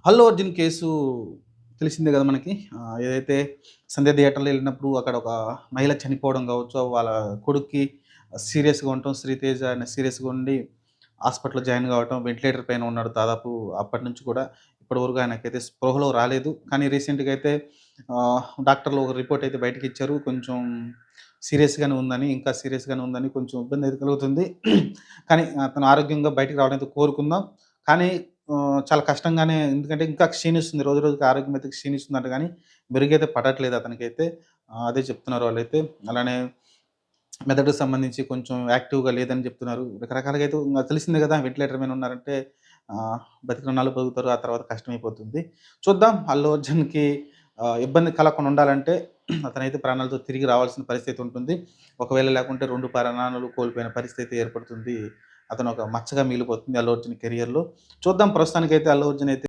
Allu Arjun case తెలిసిందే గదా మనకి. ఏదైతే సంధ్య థియేటర్‌లో ఎళ్ళినప్పుడు అక్కడ ఒక మహిళ చనిపోవడం గావచ్చు, వాళ్ళ కొడుక్కి సీరియస్‌గా ఉండటం, 'శ్రీతేజ' ఆయన సీరియస్‌గా ఉండి హాస్పిటల్‌లో జాయిన్ గావటం, వెంటిలేటర్ పైన ఉన్నాడు దాదాపు అప్పటినుంచి కూడా ఇప్పటివరకు ఆయనకైతే స్పృహలో రాలేదు. కానీ రీసెంట్‌గా అయితే డాక్టర్లు ఒక రిపోర్ట్ అయితే బయటకిచ్చారు. కొంచెం సీరియస్‌గానే ఉందని, ఇంకా సీరియస్‌గానే ఉందని కొంచెం ఇబ్బందయితే కలుగుతుంది. కానీ అతను ఆరోగ్యంగా బయటికి రావడం అయితే కోరుకుందాం. కానీ చాలా కష్టంగానే ఎందుకంటే ఇంకా క్షీణిస్తుంది. రోజు రోజుకి ఆరోగ్యం అయితే క్షీణిస్తుందంట గానీ, మెరుగైతే పడట్లేదు అతనికైతే. అదే చెప్తున్నారు వాళ్ళైతే. అలానే మెదడుకు సంబంధించి కొంచెం యాక్టివ్‌గా లేదని చెప్తున్నారు. రకరకాలుగా అయితే ఇంగ తెలిసిందే గదా! వెంటిలేటర్ మీద ఉన్నారంటే బతికినన్నాళ్ళు బతుకుతారు. ఆ తర్వాత కష్టమైపోతుంది. చూద్దాం అల్లు అర్జున్‌కి ఇబ్బంది కలగకుండా ఉండాలంటే అతనైతే ప్రాణాలతో తిరిగి రావాల్సిన పరిస్థితి ఉంటుంది. ఒకవేళ లేకుంటే 2 ప్రాణాలు కోల్పోయిన పరిస్థితి ఏర్పడుతుంది. అతను ఒక మచ్చగా మిగిలిపోతుంది అల్లు అర్జున్ కెరియర్‌లో. చూద్దాం ప్రస్తుతానికైతే అల్లు అర్జున్ అయితే